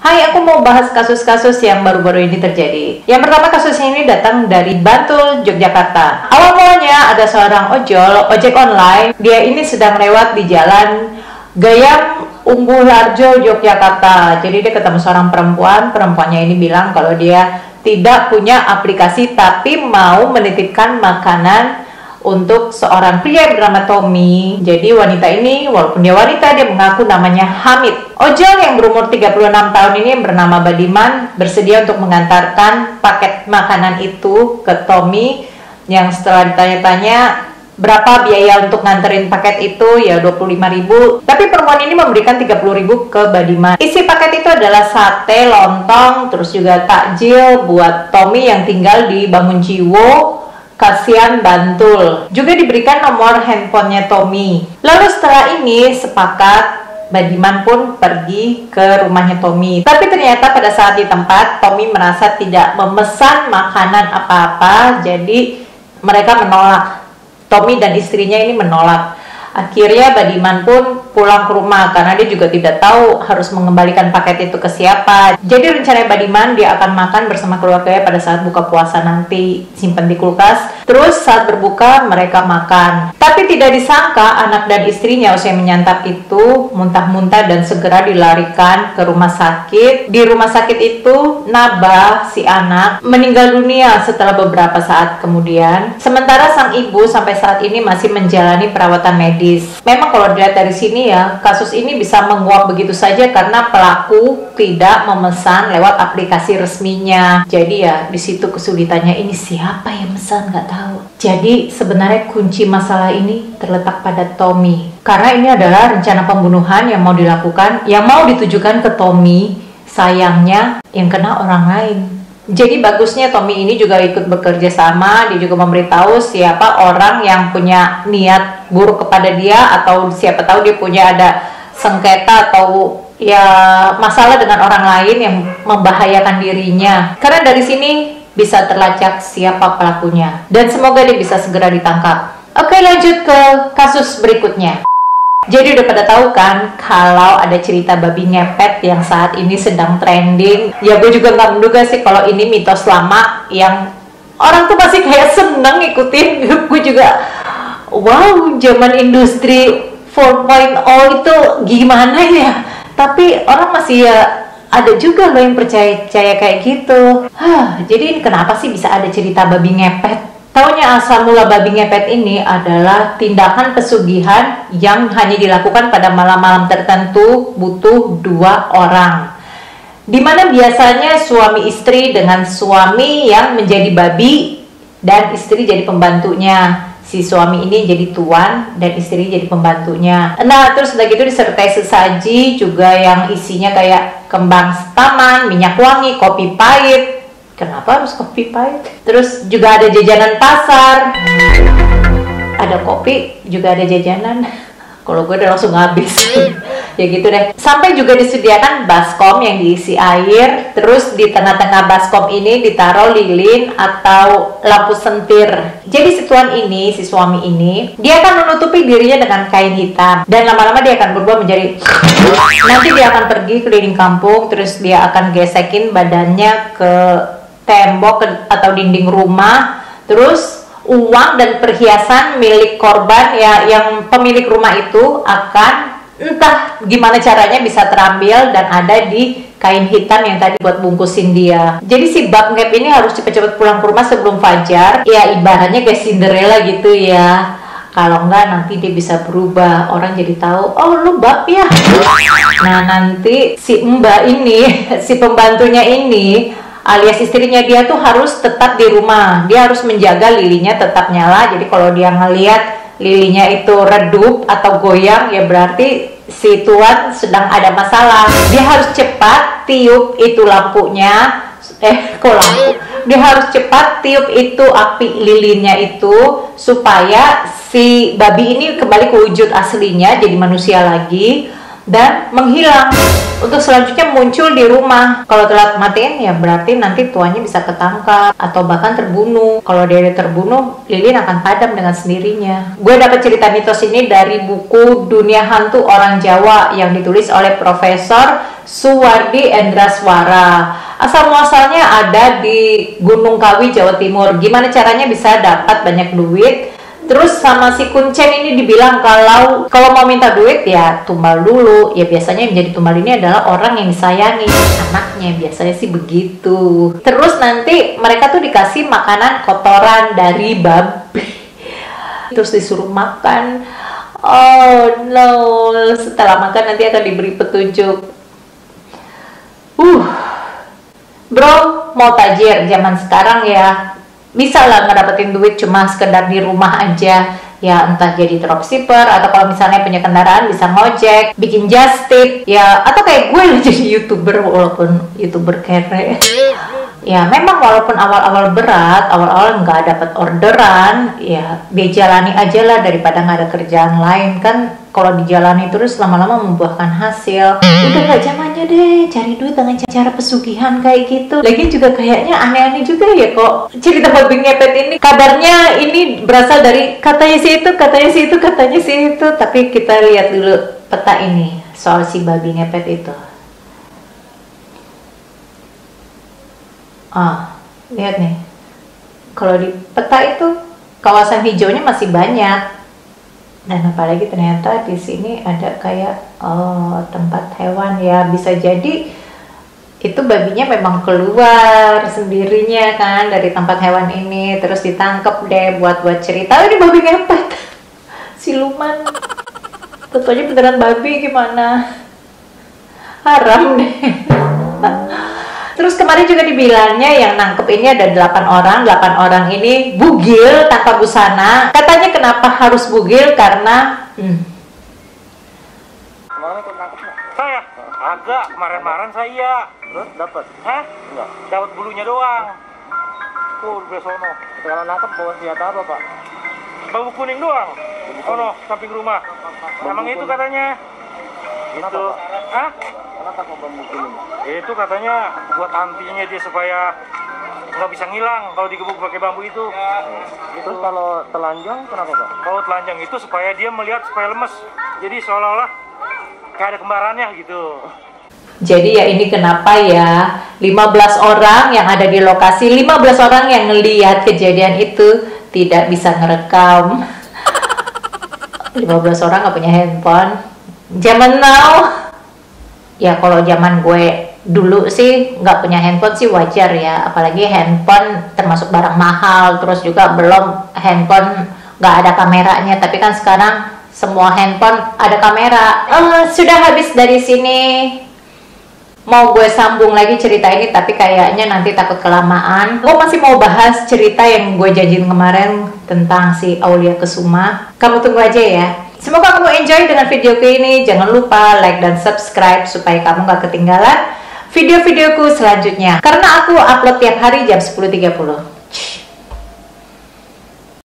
Hai, aku mau bahas kasus-kasus yang baru-baru ini terjadi. Yang pertama, kasusnya ini datang dari Bantul, Yogyakarta. Awal mulanya ada seorang ojek online. Dia ini sedang lewat di jalan Gayam Unggul Harjo, Yogyakarta. Jadi dia ketemu seorang perempuan. Perempuannya ini bilang kalau dia tidak punya aplikasi tapi mau menitipkan makanan untuk seorang pria yang bernama Tommy. Jadi wanita ini, walaupun dia wanita, dia mengaku namanya Hamid. Ojol yang berumur 36 tahun ini yang bernama Badiman bersedia untuk mengantarkan paket makanan itu ke Tommy, yang setelah ditanya-tanya berapa biaya untuk nganterin paket itu, ya 25.000. Tapi perempuan ini memberikan 30.000 ke Badiman. Isi paket itu adalah sate, lontong, terus juga takjil buat Tommy yang tinggal di Bangunjiwo, Kasihan, Bantul. Juga diberikan nomor handphonenya Tommy. Lalu setelah ini sepakat, Badiman pun pergi ke rumahnya Tommy. Tapi ternyata pada saat di tempat, Tommy merasa tidak memesan makanan apa-apa. Jadi mereka menolak. Tommy dan istrinya ini menolak. Akhirnya Badiman pun pulang ke rumah karena dia juga tidak tahu harus mengembalikan paket itu ke siapa. Jadi rencananya Badiman dia akan makan bersama keluarganya pada saat buka puasa nanti, simpan di kulkas. Terus saat berbuka mereka makan. Tapi tidak disangka anak dan istrinya usai menyantap itu muntah-muntah dan segera dilarikan ke rumah sakit. Di rumah sakit itu Nabah, si anak, meninggal dunia setelah beberapa saat kemudian. Sementara sang ibu sampai saat ini masih menjalani perawatan medis. Memang kalau dilihat dari sini ya, kasus ini bisa menguap begitu saja karena pelaku tidak memesan lewat aplikasi resminya. Jadi ya di situ kesulitannya, ini siapa yang memesan nggak tahu. Jadi sebenarnya kunci masalah ini terletak pada Tommy. Karena ini adalah rencana pembunuhan yang mau dilakukan, yang mau ditujukan ke Tommy. Sayangnya yang kena orang lain. Jadi bagusnya Tommy ini juga ikut bekerja sama. Dia juga memberitahu siapa orang yang punya niat buruk kepada dia, atau siapa tahu dia punya ada sengketa atau ya masalah dengan orang lain yang membahayakan dirinya. Karena dari sini bisa terlacak siapa pelakunya, dan semoga dia bisa segera ditangkap. Oke, lanjut ke kasus berikutnya. Jadi udah pada tahu kan kalau ada cerita babi ngepet yang saat ini sedang trending. Ya gue juga nggak menduga sih kalau ini mitos lama yang orang tuh masih kayak seneng ngikutin. Gue juga wow, zaman industri 4.0 itu gimana ya. Tapi orang masih ya ada juga loh yang percaya kayak gitu. Jadi kenapa sih bisa ada cerita babi ngepet? Taunya asal mula babi ngepet ini adalah tindakan pesugihan yang hanya dilakukan pada malam-malam tertentu, butuh 2 orang. Dimana biasanya suami istri dengan suami yang menjadi babi dan istri jadi pembantunya. Si suami ini jadi tuan dan istri jadi pembantunya. Nah, terus udah gitu disertai sesaji juga yang isinya kayak kembang taman, minyak wangi, kopi pahit. Kenapa harus kopi pahit? Terus juga ada jajanan pasar. Ada kopi, juga ada jajanan. Kalau gue udah langsung habis. Ya gitu deh. Sampai juga disediakan baskom yang diisi air. Terus di tengah-tengah baskom ini ditaruh lilin atau lampu sentir. Jadi si tuan ini, si suami ini, dia akan menutupi dirinya dengan kain hitam. Dan lama-lama dia akan berubah menjadi, nanti dia akan pergi keliling kampung. Terus dia akan gesekin badannya ke tembok atau dinding rumah. Terus uang dan perhiasan milik korban ya, yang pemilik rumah itu akan entah gimana caranya bisa terambil dan ada di kain hitam yang tadi buat bungkusin dia. Jadi si bab ngep ini harus cepet-cepet pulang ke rumah sebelum fajar. Ya ibaratnya kayak Cinderella gitu ya. Kalau enggak nanti dia bisa berubah, orang jadi tahu, oh lu bab ya. Nah nanti si mbak ini, si pembantunya ini alias istrinya dia tuh harus tetap di rumah. Dia harus menjaga lilinnya tetap nyala. Jadi kalau dia ngelihat lilinnya itu redup atau goyang, ya berarti si tuan sedang ada masalah. Dia harus cepat tiup itu lampunya. Kok lampu? Dia harus cepat tiup itu api lilinnya itu supaya si babi ini kembali ke wujud aslinya, jadi manusia lagi. dan menghilang untuk selanjutnya muncul di rumah. Kalau telat matiin ya berarti nanti tuanya bisa ketangkap atau bahkan terbunuh. Kalau dia terbunuh, lilin akan padam dengan sendirinya. Gue dapat cerita mitos ini dari buku Dunia Hantu Orang Jawa yang ditulis oleh Profesor Suwardi Endraswara. Asal muasalnya ada di Gunung Kawi, Jawa Timur. Gimana caranya bisa dapat banyak duit? Terus sama si Kuncen ini dibilang kalau mau minta duit ya tumbal dulu. Ya biasanya yang menjadi tumbal ini adalah orang yang disayangi, anaknya, biasanya sih begitu. Terus nanti mereka tuh dikasih makanan kotoran dari babi, terus disuruh makan. Oh no, setelah makan nanti akan diberi petunjuk. Bro, mau tajir zaman sekarang ya bisa lah ngedapetin duit cuma sekedar di rumah aja ya, entah jadi dropshipper atau kalau misalnya punya kendaraan bisa ngojek, bikin just tip ya, atau kayak gue jadi youtuber walaupun youtuber kere. Ya memang walaupun awal-awal berat, awal-awal nggak dapat orderan, ya dijalani aja lah daripada nggak ada kerjaan lain kan. Kalau dijalani terus lama-lama membuahkan hasil. Udah nggak zamannya deh cari duit dengan cara pesugihan kayak gitu. Lagian juga kayaknya aneh-aneh juga ya kok cerita babi ngepet ini. Kabarnya ini berasal dari katanya si itu, katanya si itu, katanya si itu. Tapi kita lihat dulu peta ini soal si babi ngepet itu. Lihat nih, kalau di peta itu kawasan hijaunya masih banyak, dan apalagi ternyata di sini ada kayak tempat hewan ya, bisa jadi itu babinya memang keluar sendirinya kan dari tempat hewan ini, terus ditangkap deh buat cerita. Ini babi ngepet, siluman, tentunya beneran babi, gimana, haram deh. Terus kemarin juga dibilangnya yang nangkep ini ada 8 orang. 8 orang ini bugil tanpa busana. Katanya kenapa harus bugil karena Kemarin ikut nangkep nggak? Saya? Agak, kemarin-kemarin saya. Terus dapat? Hah? Enggak. Dapat bulunya doang. Tuh, di sono. Kalau nangkep bawa senjata apa, Pak? Bambu kuning doang. Sono, samping rumah. Emang itu katanya. Kenapa, Itu. Pak? Hah? Kenapa kok bambu kuning? Itu katanya buat antinya dia supaya nggak bisa ngilang kalau digebuk pakai bambu itu. Terus kalau telanjang kenapa, Pak? Kalau telanjang itu supaya dia melihat supaya lemes. Jadi seolah-olah kayak ada kembarannya gitu. jadi ya ini kenapa ya 15 orang yang ada di lokasi, 15 orang yang ngelihat kejadian itu tidak bisa ngerekam. 15 orang nggak punya handphone. Zaman now ya, kalau zaman gue dulu sih nggak punya handphone sih wajar ya, apalagi handphone termasuk barang mahal, terus juga belum handphone nggak ada kameranya. Tapi kan sekarang semua handphone ada kamera. Sudah habis dari sini. Mau gue sambung lagi cerita ini tapi kayaknya nanti takut kelamaan. Gue masih mau bahas cerita yang gue janjiin kemarin tentang si Aulia Kesuma. Kamu tunggu aja ya. Semoga kamu enjoy dengan videoku ini. Jangan lupa like dan subscribe supaya kamu gak ketinggalan video-videoku selanjutnya. Karena aku upload tiap hari jam 10.30.